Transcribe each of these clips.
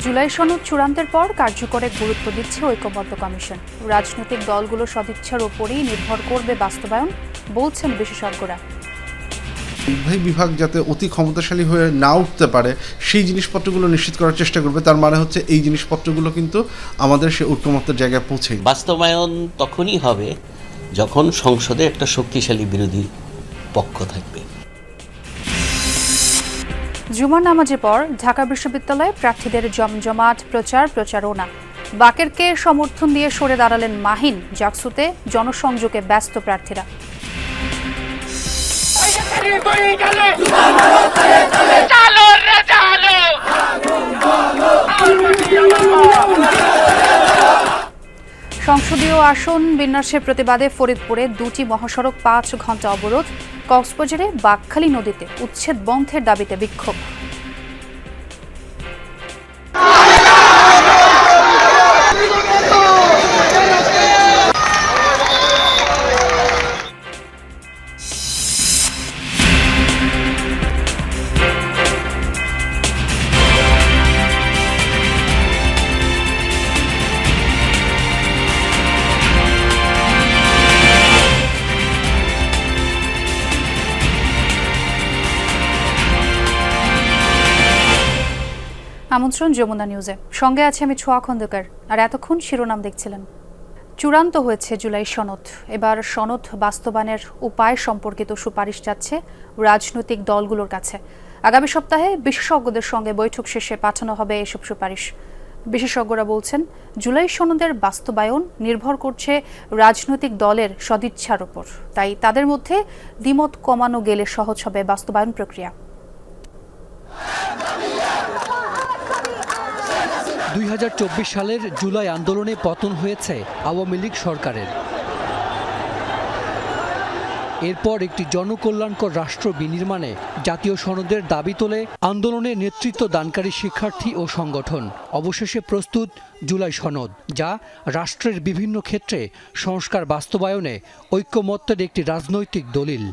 জুলাই সনদ চূড়ান্তের পর কার্যকরে গুরুত্ব দিচ্ছে ঐক্যবদ্ধ কমিশন। রাজনৈতিক দলগুলোর সদিচ্ছার উপরেই নির্ভর করবে বাস্তবায়ন, বলছেন বিশেষজ্ঞরা। নির্বাহী বিভাগ যাতে অতি ক্ষমতাশালী হয়ে না উঠতে পারে সেই জিনিসপত্রগুলো নিশ্চিত করার চেষ্টা করবে। তার মানে হচ্ছে এই জিনিসপত্রগুলো কিন্তু আমাদের সে ঐক্যমত্যের জায়গায় পৌঁছে। বাস্তবায়ন তখনই হবে যখন সংসদে একটা শক্তিশালী বিরোধী পক্ষ থাকবে। জুমার নামাজের পর ঢাকা বিশ্ববিদ্যালয়ে প্রার্থীদের জমজমাট প্রচারণা। বাকেরকে সমর্থন দিয়ে সরে দাঁড়ালেন মাহিন। জাকসুতে জনসংযোগে ব্যস্ত প্রার্থীরা। সংসদীয় আসন বিন্যাসের প্রতিবাদে ফরিদপুরে দুটি মহাসড়ক 5 ঘন্টা অবরোধ। কক্সবাজারে বাকখালী নদীতে উচ্ছেদ বন্ধের দাবিতে বিক্ষোভ। আমন্ত্রণ যমুনা নিউজে, সঙ্গে আছে আমি ছোয়া খন্দকার। আর এতক্ষণ শিরোনাম দেখছিলেন। চূড়ান্ত হয়েছে জুলাই সনদ। এবার সনদ বাস্তবায়নের উপায় সম্পর্কিত সুপারিশ যাচ্ছে রাজনৈতিক দলগুলোর কাছে। আগামী সপ্তাহে বিশেষজ্ঞদের সঙ্গে বৈঠক শেষে পাঠানো হবে এসব সুপারিশ। বিশেষজ্ঞরা বলছেন, জুলাই সনদের বাস্তবায়ন নির্ভর করছে রাজনৈতিক দলের সদিচ্ছার উপর। তাই তাদের মধ্যে দ্বিমত কমানো গেলে সহজ হবে বাস্তবায়ন প্রক্রিয়া। 2024 সালের জুলাই আন্দোলনে পতন হয়েছে আওয়ামী লীগ সরকারের। এরপর একটি জনকল্যাণকর রাষ্ট্র বিনির্মাণে জাতীয় সনদের দাবি তোলে আন্দোলনের নেতৃত্ব দানকারী শিক্ষার্থী ও সংগঠন। অবশেষে প্রস্তুত জুলাই সনদ, যা রাষ্ট্রের বিভিন্ন ক্ষেত্রে সংস্কার বাস্তবায়নে ঐক্যমত্যের একটি রাজনৈতিক দলিল।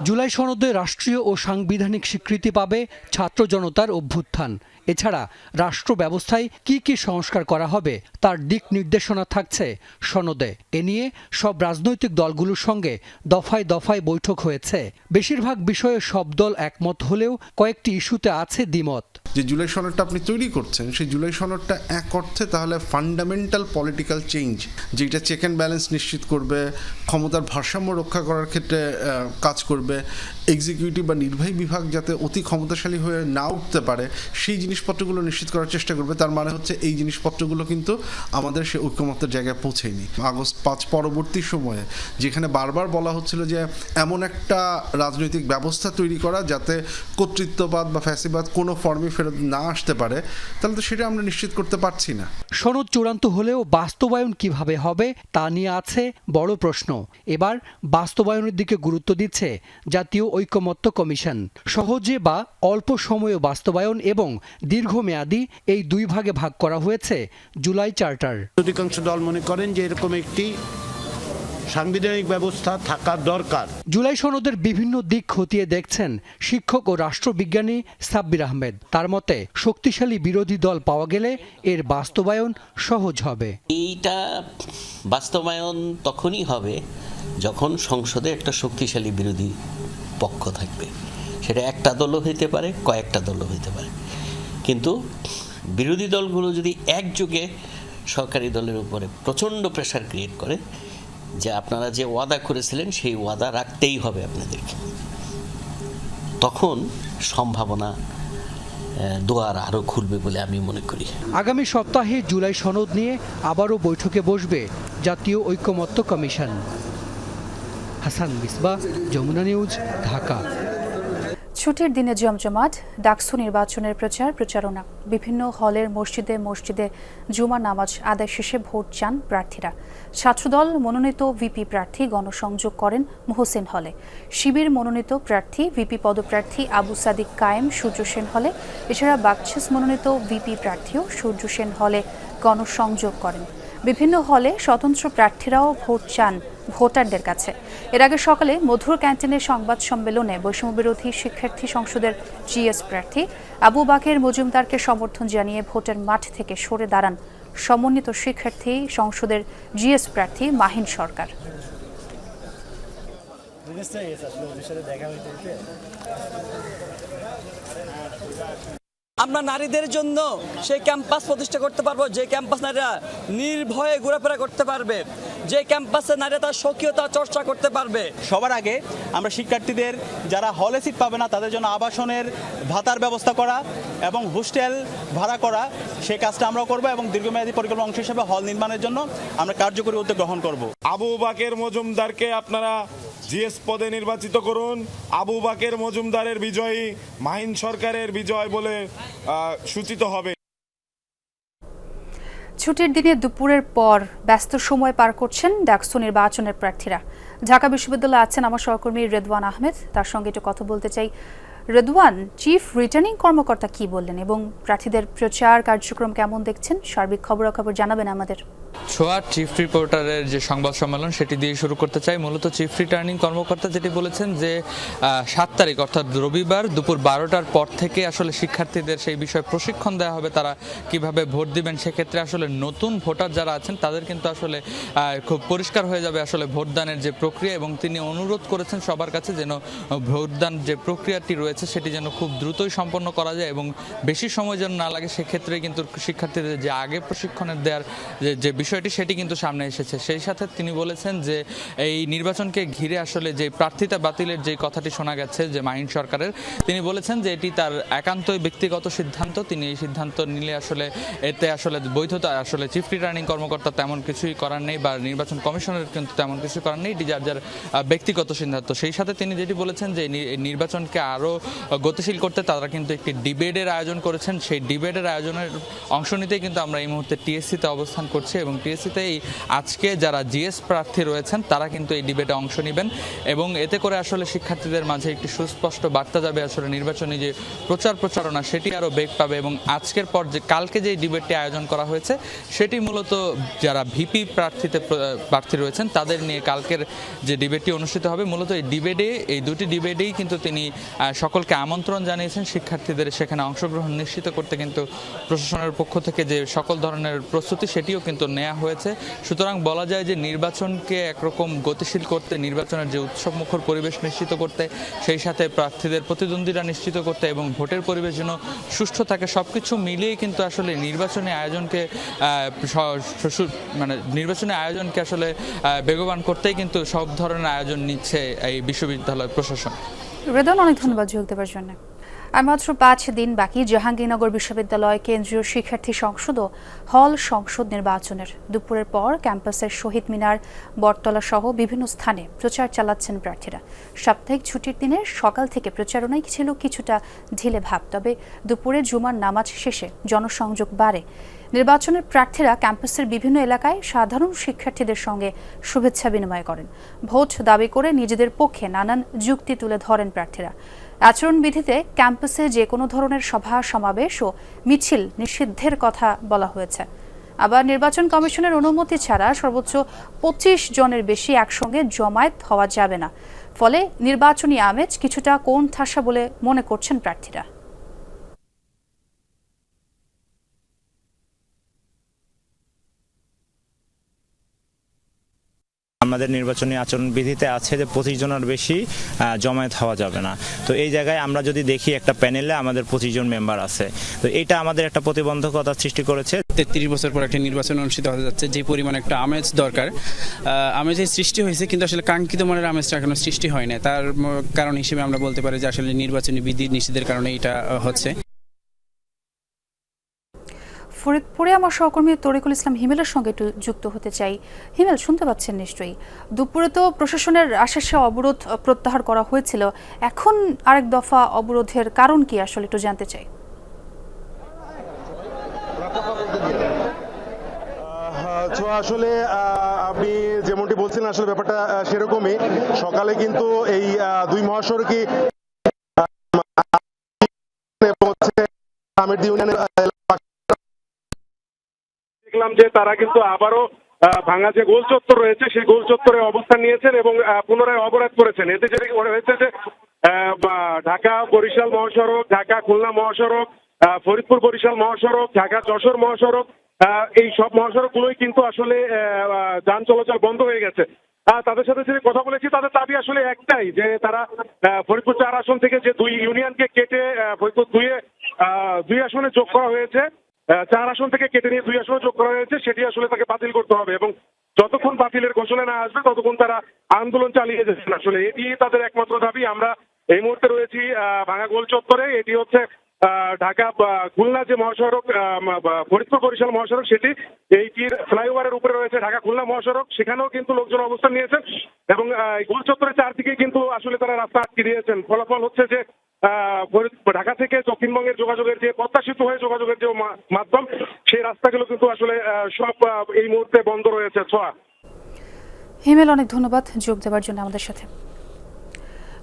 জুলাই সনদে রাষ্ট্রীয় ও সাংবিধানিক স্বীকৃতি পাবে ছাত্র জনতার অভ্যুত্থান। এছাড়া রাষ্ট্র ব্যবস্থায় কি কি সংস্কার করা হবে তার দিক নির্দেশনা থাকছে সনদে। এ নিয়ে সব রাজনৈতিক দলগুলোর সঙ্গে দফায় দফায় বৈঠক হয়েছে। বেশিরভাগ বিষয়ে সব দল একমত হলেও কয়েকটি ইস্যুতে আছে দ্বিমত। যে জুলাই সনদটা আপনি তৈরি করছেন, সেই জুলাই সনদটা এক অর্থে তাহলে ফান্ডামেন্টাল পলিটিক্যাল চেঞ্জ, যেটা চেক অ্যান্ড ব্যালেন্স নিশ্চিত করবে, ক্ষমতার ভারসাম্য রক্ষা করার ক্ষেত্রে কাজ করবে, এক্সিকিউটিভ বা নির্বাহী বিভাগ যাতে অতি ক্ষমতাশালী হয়ে না উঠতে পারে সেই জিনিসপত্রগুলো নিশ্চিত করার চেষ্টা করবে। তার মানে হচ্ছে এই জিনিসপত্রগুলো কিন্তু আমাদের সে ঐক্যমত্যের জায়গায় পৌঁছেনি। আগস্ট 5 পরবর্তী সময়ে যেখানে বারবার বলা হচ্ছিল যে এমন একটা রাজনৈতিক ব্যবস্থা তৈরি করা যাতে কর্তৃত্ববাদ বা ফ্যাসিবাদ কোনো ফর্মে ফেরত না আসতে পারে, তাহলে তো সেটা আমরা নিশ্চিত করতে পারছি না। সনদ চূড়ান্ত হলেও বাস্তবায়ন কিভাবে হবে তা নিয়ে আছে বড় প্রশ্ন। এবার বাস্তবায়নের দিকে গুরুত্ব দিচ্ছে জাতীয় ঐক্যমত্য কমিশন। সহজে বা অল্প সময়ে বাস্তবায়ন এবং দীর্ঘমেয়াদী এই দুই ভাগে ভাগ করা হয়েছে জুলাই চার্টার। অধিকাংশ দল মনে করেন যে এরকম একটি সাংবিধানিক ব্যবস্থা থাকা দরকার। জুলাই সনদের বিভিন্ন দিক খতিয়ে দেখছেন শিক্ষক ও রাষ্ট্রবিজ্ঞানী সাব্বির আহমেদ। তার মতে শক্তিশালী বিরোধী দল পাওয়া গেলে এর বাস্তবায়ন সহজ হবে। এইটা বাস্তবায়ন তখনই হবে যখন সংসদে একটা শক্তিশালী বিরোধী পক্ষ থাকবে। সেটা একটা দলও হইতে পারে, কয়েকটা দলও হইতে পারে। কিন্তু বিরোধী দলগুলো যদি একযোগে সরকারি দলের উপরে প্রচণ্ড প্রেশার ক্রিয়েট করে যে আপনারা যে ওয়াদা করেছিলেন সেই ওয়াদা রাখতেই হবে আপনাদেরকে, তখন সম্ভাবনা দুয়ার আরও খুলবে বলে আমি মনে করি। আগামী সপ্তাহে জুলাই সনদ নিয়ে আবারও বৈঠকে বসবে জাতীয় ঐক্যমত্য কমিশন। হাসান মিসবাহ, যমুনা নিউজ, ঢাকা। ছুটির দিনে জমজমাট ডাকসু নির্বাচনের প্রচারণা। বিভিন্ন হলের মসজিদে জুমার নামাজ আদায় শেষে ভোট চান প্রার্থীরা। ছাত্রদল মনোনীত ভিপি প্রার্থী গণসংযোগ করেন মোহসেন হলে। শিবির মনোনীত প্রার্থী ভিপি পদপ্রার্থী আবু সাদিক কায়েম সূর্য সেন হলে। এছাড়া বাকছেস মনোনীত ভিপি প্রার্থীও সূর্য সেন হলে গণসংযোগ করেন। বিভিন্ন হলে স্বতন্ত্র প্রার্থীরাও ভোট চান ভোটারদের কাছে। এর আগে সকালে মধুর ক্যান্টিনের সংবাদ সম্মেলনে বৈষম্যবিরোধী শিক্ষার্থী সংসদের জিএস প্রার্থী আবু বাকের মজুমদারকে সমর্থন জানিয়ে ভোটের মাঠ থেকে সরে দাঁড়ান সমন্বিত শিক্ষার্থী সংসদের জিএস প্রার্থী মাহিন সরকার। আমরা নারীদের জন্য সেই ক্যাম্পাস প্রতিষ্ঠা করতে পারবো, যে ক্যাম্পাস নারীরা নির্ভয়ে ঘোরাফেরা করতে পারবে, যে ক্যাম্পাসে নারীরা তার স্বকীয়তা চর্চা করতে পারবে। সবার আগে আমরা শিক্ষার্থীদের যারা হলে সিট পাবে না তাদের জন্য আবাসনের ভাতার ব্যবস্থা করা এবং হোস্টেল ভাড়া করা, সেই কাজটা আমরাও করবো এবং দীর্ঘমেয়াদী পরিকল্পনা অংশ হিসেবে হল নির্মাণের জন্য আমরা কার্যকরী উদ্যোগ গ্রহণ করব। আবু বাকের মজুমদারকে আপনারা জিএস পদে নির্বাচিত করুন। আবু বাকের মজুমদারের বিজয়ী মাহিন সরকারের বিজয় বলে সূচিত হবে। ছুটির দিনে দুপুরের পর ব্যস্ত সময় পার করছেন ডাকসু নির্বাচনের প্রার্থীরা। ঢাকা বিশ্ববিদ্যালয়ে আছেন আমার সহকর্মী রেদওয়ান আহমেদ, তার সঙ্গে একটু কথা বলতে চাই। রেদওয়ান, চিফ রিটার্নিং কর্মকর্তা কি বললেন এবং প্রার্থীদের প্রচার কার্যক্রম কেমন দেখছেন? সার্বিক খবরাখবর জানাবেন আমাদের। ছোঁয়া চিফ রিপোর্টারের যে সংবাদ সম্মেলন সেটি দিয়ে শুরু করতে চাই। মূলত চিফ রিটার্নিং কর্মকর্তা যেটি বলেছেন যে 7 তারিখ অর্থাৎ রবিবার দুপুর 12টার পর থেকে আসলে শিক্ষার্থীদের সেই বিষয়ে প্রশিক্ষণ দেওয়া হবে, তারা কিভাবে ভোট দিবেন। সেক্ষেত্রে আসলে নতুন ভোটার যারা আছেন তাদের কিন্তু আসলে খুব পরিষ্কার হয়ে যাবে আসলে ভোটদানের যে প্রক্রিয়া, এবং তিনি অনুরোধ করেছেন সবার কাছে যেন ভোটদান যে প্রক্রিয়াটি রয়েছে সেটি যেন খুব দ্রুতই সম্পন্ন করা যায় এবং বেশি সময় যেন না লাগে। সেক্ষেত্রে কিন্তু শিক্ষার্থীদের যে আগে প্রশিক্ষণের দেওয়ার যে বিষয়টি সেটি কিন্তু সামনে এসেছে। সেই সাথে তিনি বলেছেন যে এই নির্বাচনকে ঘিরে আসলে যে প্রার্থিতা বাতিলের যে কথাটি শোনা গেছে যে মাহিন সরকারের, তিনি বলেছেন যে এটি তার একান্তই ব্যক্তিগত সিদ্ধান্ত। তিনি এই সিদ্ধান্ত নিলে আসলে এতে আসলে বৈধতা আসলে চিফ রিটার্নিং কর্মকর্তা তেমন কিছুই করার নেই বা নির্বাচন কমিশনের কিন্তু তেমন কিছু করার নেই, এটি যার যার ব্যক্তিগত সিদ্ধান্ত। সেই সাথে তিনি যেটি বলেছেন যে নির্বাচনকে আরও গতিশীল করতে তারা কিন্তু একটি ডিবেটের আয়োজন করেছেন। সেই ডিবেটের আয়োজনের অংশ নিতেই কিন্তু আমরা এই মুহূর্তে টিএসসিতে অবস্থান করছি এবং টিএসসিতেই আজকে যারা জিএস প্রার্থী রয়েছেন তারা কিন্তু এই ডিবেটে অংশ নেবেন এবং এতে করে আসলে শিক্ষার্থীদের মাঝে একটি সুস্পষ্ট বার্তা যাবে আসলে নির্বাচনী যে প্রচারণা সেটি আরও বেগ পাবে। এবং আজকের পর যে কালকে যে ডিবেটটি আয়োজন করা হয়েছে সেটি মূলত যারা ভিপি প্রার্থী রয়েছেন তাদের নিয়ে কালকের যে ডিবেটটি অনুষ্ঠিত হবে। মূলত এই দুটি ডিবেটেই কিন্তু তিনি সকলকে আমন্ত্রণ জানিয়েছেন শিক্ষার্থীদের সেখানে অংশগ্রহণ নিশ্চিত করতে কিন্তু প্রশাসনের পক্ষ থেকে যে সকল ধরনের প্রস্তুতি সেটিও কিন্তু নেওয়া হয়েছে। সুতরাং বলা যায় যে নির্বাচনকে একরকম গতিশীল করতে, নির্বাচনের যে উৎসবমুখর পরিবেশ নিশ্চিত করতে, সেই সাথে প্রার্থীদের প্রতিদ্বন্দ্বিতা নিশ্চিত করতে এবং ভোটের পরিবেশ যেন সুষ্ঠু থাকে, সবকিছু মিলিয়ে কিন্তু আসলে নির্বাচনী আয়োজনকে আসলে বেগবান করতেই কিন্তু সব ধরনের আয়োজন নিচ্ছে এই বিশ্ববিদ্যালয় প্রশাসন। রেদন, অনেক ধন্যবাদ যোগ দেওয়ার জন্য। আর মাত্র 5 দিন বাকি জাহাঙ্গীরনগর বিশ্ববিদ্যালয় কেন্দ্রীয় শিক্ষার্থী সংসদ ও হল সংসদ নির্বাচনের। দুপুরের পর ক্যাম্পাসের শহীদ মিনার, বটতলা সহ বিভিন্ন স্থানে প্রচার চালাচ্ছেন প্রার্থীরা। সাপ্তাহিক ছুটির দিনের সকাল থেকে প্রচারণায় ছিল কিছুটা ঢিলে ভাব, তবে দুপুরে জুমার নামাজ শেষে জনসংযোগ বাড়ে। নির্বাচনের প্রার্থীরা ক্যাম্পাসের বিভিন্ন এলাকায় সাধারণ শিক্ষার্থীদের সঙ্গে শুভেচ্ছা বিনিময় করেন। ভোট দাবি করে নিজেদের পক্ষে নানান যুক্তি তুলে ধরেন প্রার্থীরা। আচরণবিধিতে ক্যাম্পাসে যে কোনো ধরনের সভা সমাবেশ ও মিছিল নিষিদ্ধের কথা বলা হয়েছে। আবার নির্বাচন কমিশনের অনুমতি ছাড়া সর্বোচ্চ 25 জনের বেশি একসঙ্গে জমায়েত হওয়া যাবে না। ফলে নির্বাচনী আমেজ কিছুটা কোণঠাসা বলে মনে করছেন প্রার্থীরা। আমাদের নির্বাচনী আচরণবিধিতে আছে যে 25 জনের বেশি জমায়েত হওয়া যাবে না। তো এই জায়গায় আমরা যদি দেখি একটা প্যানেলে আমাদের 25 জন মেম্বার আছে, তো এটা আমাদের একটা প্রতিবন্ধকতা সৃষ্টি করেছে। 33 বছর পর একটা নির্বাচন অনুষ্ঠিত হতে যাচ্ছে, যে পরিমাণ একটা আমেজ দরকার, আমেজের সৃষ্টি হয়েছে কিন্তু আসলে কাঙ্ক্ষিত মানের আমেজটা এখনো সৃষ্টি হয় না। তার কারণ হিসেবে আমরা বলতে পারি যে আসলে নির্বাচনী বিধি নিষেধের কারণে এটা হচ্ছে। ফরিদপুরে আমার সহকর্মী তরিকুল ইসলাম হিমেলের সঙ্গে একটু যুক্ত হতে চাই। হিমেল, শুনতে পাচ্ছেন নিশ্চয়ই? দুপুরে তো প্রশাসনের আশ্বাসে অবরোধ প্রত্যাহার করা হয়েছিল, এখন আরেক দফা অবরোধের কারণ কি আসলে একটু জানতে চাই। আসলে আপনি যেমনটি বলছেন আসলে ব্যাপারটা সেরকমই। সকালে কিন্তু এই দুই মহাসড়কে দেখলাম যে তারা কিন্তু আবারও ভাঙা যে গোল চত্বর রয়েছে সেই গোল চত্বরে অবস্থান নিয়েছেন এবং পুনরায় অবরোধ করেছেন। এতে যেটা হয়েছে যে ঢাকা বরিশাল মহাসড়ক, ঢাকা খুলনা মহাসড়ক, ফরিদপুর বরিশাল মহাসড়ক, ঢাকা যশোর মহাসড়ক, এই সব মহাসড়কগুলোই কিন্তু আসলে যান চলাচল বন্ধ হয়ে গেছে। তাদের সাথে যে কথা বলেছি তাদের দাবি আসলে একটাই, যে তারা ফরিদপুর 4 আসন থেকে যে 2 ইউনিয়নকে কেটে ফরিদপুর 2 আসনে যোগ করা হয়েছে, 4 আসন থেকে কেটে নিয়ে 2 আসনে যোগ করা হয়েছে, সেটি আসলে তাকে বাতিল করতে হবে এবং যতক্ষণ বাতিলের ঘোষণা না আসবে ততক্ষণ তারা আন্দোলন চালিয়ে যাচ্ছেন। আসলে এটি তাদের একমাত্র দাবি। আমরা এই মুহূর্তে রয়েছি ভাঙা গোল চত্বরে। এটি হচ্ছে ঢাকা খুলনা যে মহাসড়ক, ফরিদপুর বরিশাল মহাসড়ক, সেটি এইটির ফ্লাইওভারের উপরে রয়েছে ঢাকা খুলনা মহাসড়ক, সেখানেও কিন্তু লোকজন অবস্থান নিয়েছেন এবং গোল চত্বরের চারদিকে কিন্তু আসলে তারা রাস্তা আটকে দিয়েছেন। ফলাফল হচ্ছে যে ঢাকা থেকে দক্ষিণবঙ্গের যোগাযোগের যে পদ্মা সেতু হয়ে যোগাযোগের যে মাধ্যম, সেই রাস্তাগুলো কিন্তু আসলে সব এই মুহূর্তে বন্ধ রয়েছে। ছোঁয়া। হিমেল, অনেক ধন্যবাদ যোগ দেওয়ার জন্য আমাদের সাথে।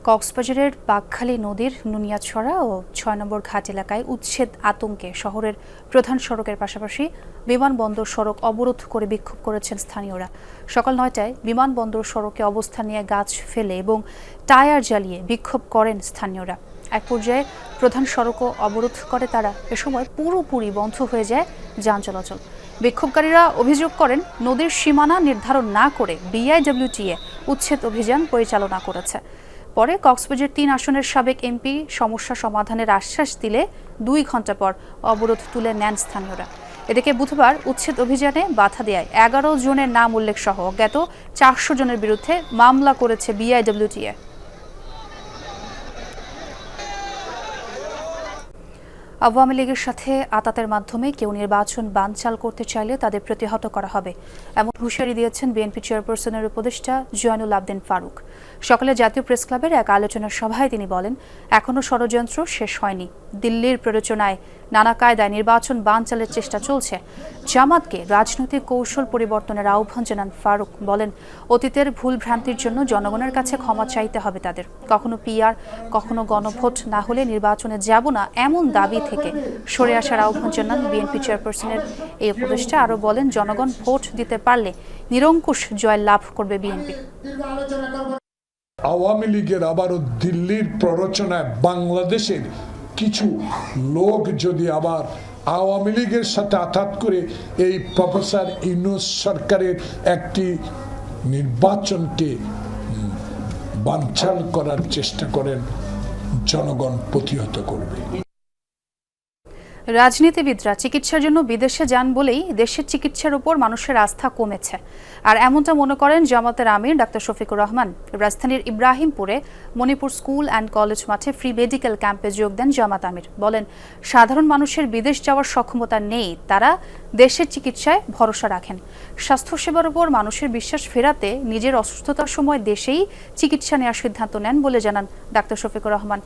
কক্সবাজারের বাঘখালী নদীর নুনিয়াছড়া ও 6 নম্বর ঘাট এলাকায় উচ্ছেদ আতঙ্কে শহরের প্রধান সড়কের পাশাপাশি বিমানবন্দর সড়ক অবরোধ করে বিক্ষোভ করেছেন স্থানীয়রা। সকাল 9টায় বিমানবন্দর সড়কে অবস্থান নিয়ে গাছ ফেলে এবং টায়ার জ্বালিয়ে বিক্ষোভ করেন স্থানীয়রা। এক পর্যায়ে প্রধান সড়কও অবরোধ করে তারা। এ সময় পুরোপুরি বন্ধ হয়ে যায় যান চলাচল। বিক্ষোভকারীরা অভিযোগ করেন নদীর সীমানা নির্ধারণ না করে বিআইডব্লিউটিএ উচ্ছেদ অভিযান পরিচালনা করেছে। পরে কক্সবাজার 3 আসনের সাবেক এমপি সমস্যা সমাধানের আশ্বাস দিলে 2 ঘণ্টা পর অবরোধ তুলে নেন স্থানীয়রা। এদিকে বুধবার উচ্ছেদ অভিযানে বাধা দেয় 11 জনের নাম উল্লেখ সহ অজ্ঞাত 400 জনের বিরুদ্ধে মামলা করেছে বিআইডব্লিউটিএ। আওয়ামী লীগের সাথে আতাতের মাধ্যমে কেউ নির্বাচন বানচাল করতে চাইলে তাদের প্রতিহত করা হবে, এমন হুঁশিয়ারি দিয়েছেন বিএনপি চেয়ারপারসনের উপদেষ্টা জয়নুল আবদিন ফারুক। সকালে জাতীয় প্রেস ক্লাবের এক আলোচনা সভায় তিনি বলেন, এখনও ষড়যন্ত্র শেষ হয়নি। দিল্লির প্ররোচনায় নানা কায়দায় নির্বাচন বানচালের চেষ্টা চলছে। জামাতকে রাজনৈতিক কৌশল পরিবর্তনের আহ্বান জানান ফারুক। বলেন, অতীতের ভুল ভ্রান্তির জন্য জনগণের কাছে ক্ষমা চাইতে হবে তাদের। কখনো পিআর, কখনো গণভোট না হলে নির্বাচনে যাব না, এমন দাবি থেকে সরে আসার আহ্বান জানান বিএনপি চেয়ারপারসনের এই উপদেষ্টা। আরও বলেন, জনগণ ভোট দিতে পারলে নিরঙ্কুশ জয় লাভ করবে বিএনপি। আওয়ামী লীগের আবারও দিল্লির প্ররোচনায় বাংলাদেশের কিছু লোক যদি আবার আওয়ামী লীগের সাথে আঘাত করে এই প্রফেসর ইউনূস সরকারের একটি নির্বাচনকে বানচাল করার চেষ্টা করেন, জনগণ প্রতিহত করবে। রাজনীতিবিদরা চিকিৎসার জন্য বিদেশে যান বলেই দেশের চিকিৎসার উপর মানুষের আস্থা কমেছে, আর এমনটা মনে করেন জামাতের আমির ডাক্তার শফিকুর রহমান। রাজধানীর ইব্রাহিমপুরে মণিপুর স্কুল অ্যান্ড কলেজ মাঠে ফ্রি মেডিকেল ক্যাম্পে যোগ দেন জামাত আমির। বলেন, সাধারণ মানুষের বিদেশ যাওয়ার সক্ষমতা নেই, তারা দেশের চিকিৎসায় ভরসা রাখেন। স্বাস্থ্যসেবার উপর মানুষের বিশ্বাস ফেরাতে নিজের অসুস্থতার সময় দেশেই চিকিৎসা নেওয়ার সিদ্ধান্ত নেন বলে জানান ডাক্তার শফিকুর রহমান।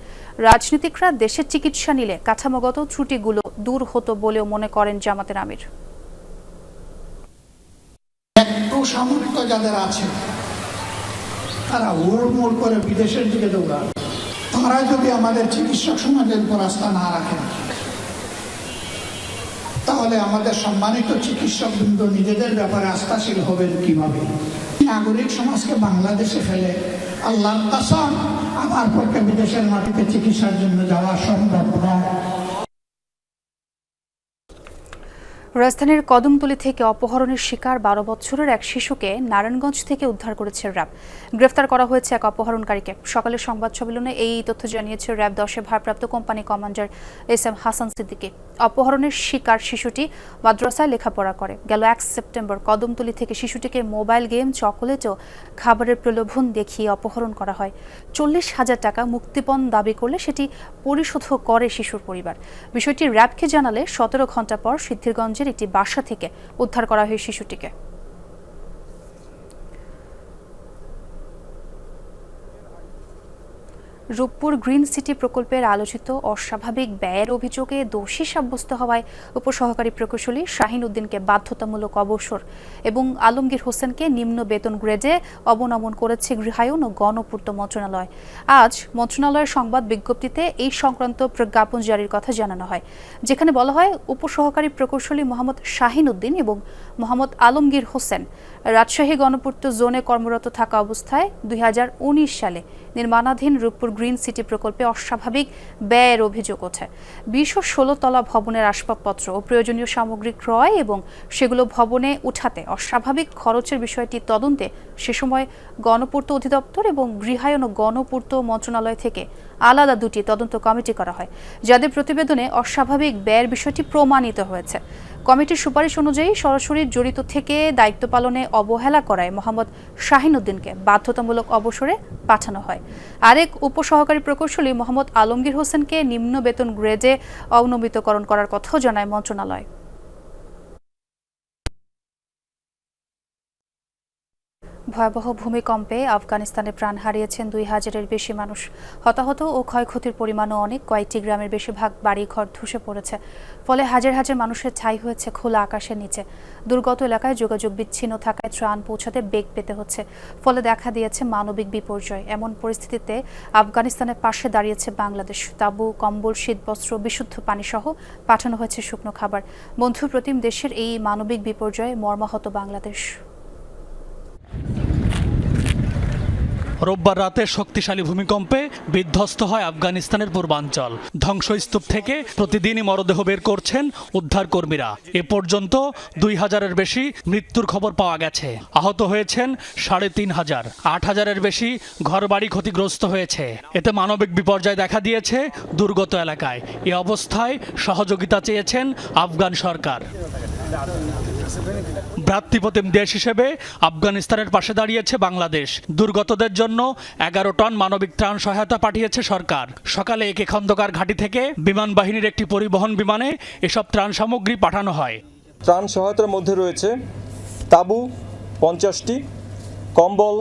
রাজনীতিকরা দেশের চিকিৎসা নিলে কাঠামোগত ত্রুটিগুলো দূর হতো বলেও মনে করেন জামাতের আমির। একটু সামর্থ্য যাদের আছে তারা হুড়মুড় করে বিদেশের দিকে দৌড়ান। তারা যদি আমাদের চিকিৎসক সমাজের উপর আস্থা না রাখেন, তাহলে আমাদের সম্মানিত চিকিৎসক বৃন্দ নিজেদের ব্যাপারে আস্থাশীল হবেন কিভাবে? নাগরিক সমাজকে বাংলাদেশে ফেলে আল্লাহর কসম আমার পক্ষে বিদেশের মাটিতে চিকিৎসার জন্য যাওয়া সম্ভব নয়। রাজধানীর কদমতলী থেকে অপহরণের শিকার 12 বছরের এক শিশুকে নারায়ণগঞ্জ থেকে উদ্ধার করেছে র্যাব। গ্রেফতার করা হয়েছে এক অপহরণকারীকে। সকালের সংবাদ সম্মেলনে এই তথ্য জানিয়েছে র্যাব 10-এর ভারপ্রাপ্ত company commander SM. Hasan Siddiqui. অপহরণের শিকার শিশুটি মাদ্রাসায় লেখাপড়া করে। গেল 1 সেপ্টেম্বর কদমতলী থেকে শিশুটিকে মোবাইল গেম, চকোলেট ও খাবারের প্রলোভন দেখিয়ে অপহরণ করা হয়। 40,000 টাকা মুক্তিপণ দাবি করলে সেটি পরিশোধ করে শিশুর পরিবার। বিষয়টি র্যাবকে জানালে 17 ঘণ্টা পর সিদ্ধিরগঞ্জের একটি বাসা থেকে উদ্ধার করা হয় শিশুটিকে। রূপপুর গ্রিন সিটি প্রকল্পের আলোচিত অস্বাভাবিক ব্যয়ের অভিযোগে দোষী সাব্যস্ত হওয়ায় উপসহকারী প্রকৌশলী শাহিন উদ্দিনকে বাধ্যতামূলক অবসর এবং আলমগীর হোসেনকে নিম্ন বেতন গ্রেডে অবনমন করেছে গৃহায়ন ও গণপূর্ত মন্ত্রণালয়। আজ মন্ত্রণালয়ের সংবাদ বিজ্ঞপ্তিতে এই সংক্রান্ত প্রজ্ঞাপন জারির কথা জানানো হয়, যেখানে বলা হয় উপসহকারী প্রকৌশলী মোহাম্মদ শাহিন উদ্দিন এবং মোহাম্মদ আলমগীর হোসেন রাজশাহী গণপূর্ত জোনে কর্মরত থাকা অবস্থায় 2019 সালে নির্মাণাধীন রূপপুর গ্রিন সিটি প্রকল্পে অস্বাভাবিক ব্যয়ের অভিযোগ ওঠে। 20 ও 16 তলা ভবনের আসবাবপত্র ও প্রয়োজনীয় সামগ্রী ক্রয় এবং সেগুলো ভবনে উঠাতে অস্বাভাবিক খরচের বিষয়টি তদন্তে সে সময় গণপূর্ত অধিদপ্তর এবং গৃহায়ন ও গণপূর্ত মন্ত্রণালয় থেকে আলাদা দুটি তদন্ত কমিটি করা হয়, যাদের প্রতিবেদনে অস্বাভাবিক ব্যয়ের বিষয়টি প্রমাণিত হয়েছে। কমিটির সুপারিশ অনুযায়ী সরাসরি জড়িত থেকে দায়িত্ব পালনে অবহেলা করায় মোহাম্মদ শাহিন উদ্দিনকে বাধ্যতামূলক অবসরে পাঠানো হয়। আরেক উপসহকারী প্রকৌশলী মোহাম্মদ আলমগীর হোসেনকে নিম্ন বেতন গ্রেডে অবনমিতকরণ করার কথাও জানায় মন্ত্রণালয়। ভয়াবহ ভূমিকম্পে আফগানিস্তানে প্রাণ হারিয়েছেন 2000-এর বেশি মানুষ। হতাহত ও ক্ষয়ক্ষতির পরিমাণও অনেক। কয়েকটি গ্রামের বেশিরভাগ বাড়িঘর ধসে পড়েছে, ফলে হাজার হাজার মানুষের ঠাঁই হয়েছে খোলা আকাশের নিচে। দুর্গত এলাকায় যোগাযোগ বিচ্ছিন্ন থাকায় ত্রাণ পৌঁছাতে বেগ পেতে হচ্ছে, ফলে দেখা দিয়েছে মানবিক বিপর্যয়। এমন পরিস্থিতিতে আফগানিস্তানের পাশে দাঁড়িয়েছে বাংলাদেশ। তাঁবু, কম্বল, শীতবস্ত্র, বিশুদ্ধ পানি সহ পাঠানো হয়েছে শুকনো খাবার। বন্ধু প্রতিম দেশের এই মানবিক বিপর্যয়ে মর্মাহত বাংলাদেশ। রোববার রাতে শক্তিশালী ভূমিকম্পে বিধ্বস্ত হয় আফগানিস্তানের পূর্বাঞ্চল। ধ্বংসস্তূপ থেকে প্রতিদিনই মরদেহ বের করছেন উদ্ধার কর্মীরা। এ পর্যন্ত 2000-এর বেশি মৃত্যুর খবর পাওয়া গেছে। আহত হয়েছেন 3500। 8000-এর বেশি ঘরবাড়ি ক্ষতিগ্রস্ত হয়েছে। এতে মানবিক বিপর্যয় দেখা দিয়েছে দুর্গত এলাকায়। এ অবস্থায় সহযোগিতা চেয়েছেন আফগান সরকার। ভ্রাতৃপ্রতিম দেশ হিসেবে আফগানিস্তানের পাশে দাঁড়িয়েছে বাংলাদেশ। দুর্গতদের জন্য 11 টন মানবিক ত্রাণ সহায়তা পাঠিয়েছে সরকার। সকালে একে খন্দকার ঘাঁটি থেকে বিমান বাহিনীর একটি পরিবহন বিমানে এসব ত্রাণ সামগ্রী পাঠানো হয়। ত্রাণ সহায়তার মধ্যে রয়েছে তাঁবু 50টি, কম্বল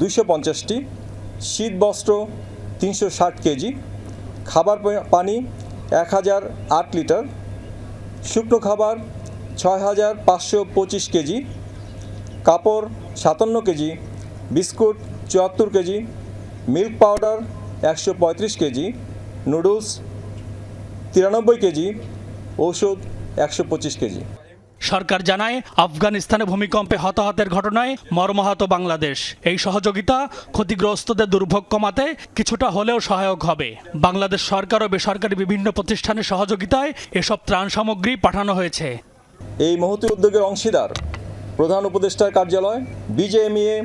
250টি, শীতবস্ত্র 360 কেজি, খাবার পানি 1008 লিটার, শুকনো খাবার 6525 কেজি, কাপড় 57 KG, biscuit 74 KG, milk powder 135 KG, noodles 93 KG, ঔষধ 125 কেজি। সরকার জানায় আফগানিস্তানে ভূমিকম্পে হতাহতের ঘটনায় মর্মাহত বাংলাদেশ। এই সহযোগিতা ক্ষতিগ্রস্তদের দুর্ভোগ কমাতে কিছুটা হলেও সহায়ক হবে। বাংলাদেশ সরকার ও বেসরকারি বিভিন্ন প্রতিষ্ঠানের সহযোগিতায় এসব ত্রাণ সামগ্রী পাঠানো হয়েছে। এই মহতী উদ্যোগের অংশীদার প্রধান উপদেষ্টার কার্যালয়, বিজেএমইএ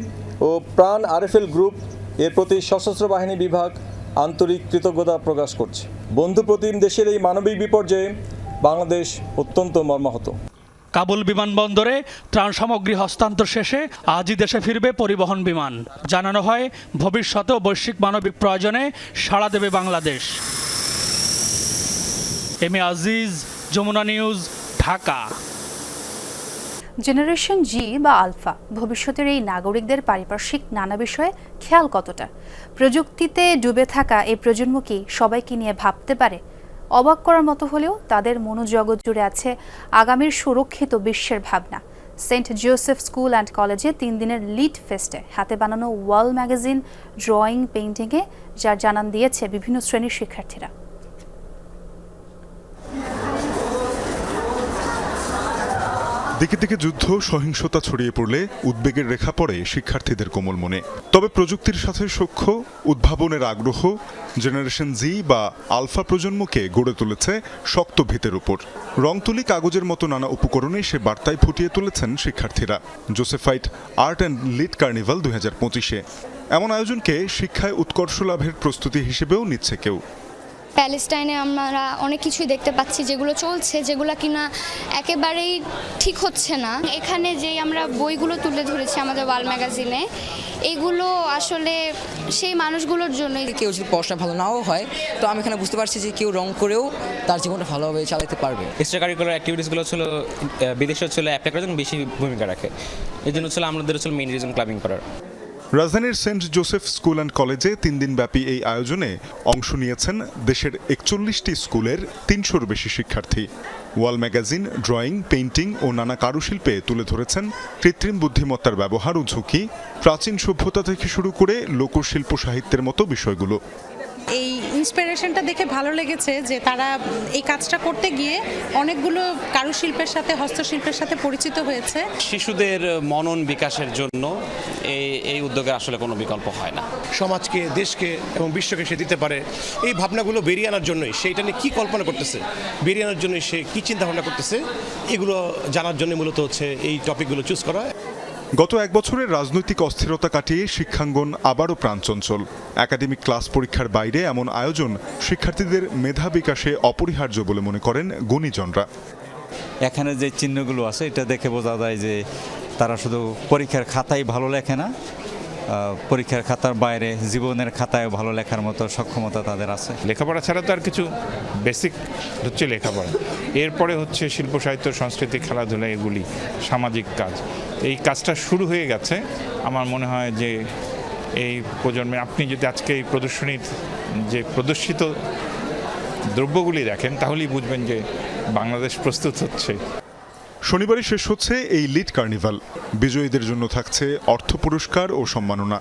ও প্রাণ আরএফএল গ্রুপ এর প্রতি সশস্ত্র বাহিনী বিভাগ আন্তরিক কৃতজ্ঞতা প্রকাশ করছে। বন্ধু প্রতিম দেশের এই মানবিক বিপর্যয়ে বাংলাদেশ অত্যন্ত মর্মাহত। কাবুল বিমানবন্দরে ত্রাণ সামগ্রী হস্তান্তর শেষে আজই দেশে ফিরবে পরিবহন বিমান। জানানো হয় ভবিষ্যতেও বৈশ্বিক মানবিক প্রয়োজনে সাড়া দেবে Bangladesh. M A Aziz, Jamuna news, Dhaka. Generation জি বা আলফা ভবিষ্যতের এই নাগরিকদের পারিপার্শ্বিক নানা বিষয়ে খেয়াল কতটা? প্রযুক্তিতে ডুবে থাকা এই প্রজন্ম কি সবাইকে নিয়ে ভাবতে পারে? অবাক করার মতো হলেও তাদের মনোজগৎ জুড়ে আছে আগামীর সুরক্ষিত বিশ্বের ভাবনা। সেন্ট জোসেফ স্কুল অ্যান্ড কলেজে 3 দিনের লিড ফেস্টে হাতে বানানো ওয়াল ম্যাগাজিন, ড্রয়িং, পেইন্টিংয়ে যার জানান দিয়েছে বিভিন্ন শ্রেণীর শিক্ষার্থীরা। দিকে দিকে যুদ্ধ, সহিংসতা ছড়িয়ে পড়লে উদ্বেগের রেখা পড়ে শিক্ষার্থীদের কোমল মনে। তবে প্রযুক্তির সাথে সখ্য, উদ্ভাবনের আগ্রহ জেনারেশন জি বা আলফা প্রজন্মকে গড়ে তুলেছে শক্ত ভিতের উপর। রং তুলি, কাগজের মতো নানা উপকরণে সে বার্তায় ফুটিয়ে তুলেছেন শিক্ষার্থীরা। জোসেফাইট আর্ট অ্যান্ড লিড কার্নিভাল 2025-এ এমন আয়োজনকে শিক্ষায় উৎকর্ষ লাভের প্রস্তুতি হিসেবেও নিচ্ছে কেউ। প্যালেস্টাইনে আমরা অনেক কিছুই দেখতে পাচ্ছি যেগুলো চলছে, যেগুলো কিনা একেবারেই ঠিক হচ্ছে না। এখানে যে আমরা বইগুলো তুলে ধরেছি আমাদের ওয়াল ম্যাগাজিনে, এগুলো আসলে সেই মানুষগুলোর জন্যই। কেউ যদি পড়াশোনা ভালো নাও হয়, তো আমি এখানে বুঝতে পারছি যে কেউ রং করেও তার জীবনটা ভালোভাবে চালাতে পারবে। এক্সট্রা কারিকুলার অ্যাক্টিভিটিসগুলো ছিল বিদেশে ছিল অ্যাপ্লাই করার জন্য বেশি ভূমিকা রাখে। এই জন্য ছিল আমাদের ছিল মেইন রিজন ক্লাবিং করার। রাজধানীর সেন্ট জোসেফ স্কুল অ্যান্ড কলেজে 3 দিনব্যাপী এই আয়োজনে অংশ নিয়েছেন দেশের 41টি স্কুলের 300-র বেশি শিক্ষার্থী। ওয়াল ম্যাগাজিন, ড্রয়িং, পেইন্টিং ও নানা কারুশিল্পে তুলে ধরেছেন কৃত্রিম বুদ্ধিমত্তার ব্যবহার ও ঝুঁকি, প্রাচীন সভ্যতা থেকে শুরু করে লোকশিল্প সাহিত্যের মতো বিষয়গুলো। এই ইন্সপিরেশনটা দেখে ভালো লেগেছে যে তারা এই কাজটা করতে গিয়ে অনেকগুলো কারুশিল্পের সাথে, হস্তশিল্পের সাথে পরিচিত হয়েছে। শিশুদের মনন বিকাশের জন্য এই উদ্যোগের আসলে কোনো বিকল্প হয় না। সমাজকে, দেশকে এবং বিশ্বকে সে দিতে পারে, এই ভাবনাগুলো বেরিয়ে আনার জন্যই, সেইটা নিয়ে কী কল্পনা করতেছে, বেরিয়ে আনার জন্যই সে কী চিন্তা ভাবনা করতেছে, এগুলো জানার জন্য মূলত হচ্ছে এই টপিকগুলো চুজ করা। গত 1 বছরের রাজনৈতিক অস্থিরতা কাটিয়ে শিক্ষাঙ্গন আবারও প্রাণচঞ্চল। একাডেমিক ক্লাস পরীক্ষার বাইরে এমন আয়োজন শিক্ষার্থীদের মেধা বিকাশে অপরিহার্য বলে মনে করেন গুণীজনরা। এখানে যে চিহ্নগুলো আছে এটা দেখে বোঝা যায় যে তারা শুধু পরীক্ষার খাতায় ভালো লেখে না, পরীক্ষার খাতার বাইরে জীবনের খাতায় ভালো লেখার মতো সক্ষমতা তাদের আছে। লেখাপড়া ছাড়া তো আর কিছু বেসিক হচ্ছে লেখাপড়া, এরপরে হচ্ছে শিল্প সাহিত্য, সংস্কৃতি, খেলাধুলা, এগুলি সামাজিক কাজ। এই কাজটা শুরু হয়ে গেছে। আমার মনে হয় যে এই প্রজন্মে আপনি যদি আজকে এই প্রদর্শনীর যে প্রদর্শিত দ্রব্যগুলি দেখেন তাহলেই বুঝবেন যে বাংলাদেশ প্রস্তুত হচ্ছে। শনিবারই শেষ হচ্ছে এই লিড কার্নিভাল। বিজয়ীদের জন্য থাকছে অর্থ পুরস্কার ও সম্মাননা।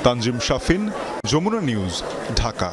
তানজিম শাফিন, যমুনা নিউজ, ঢাকা।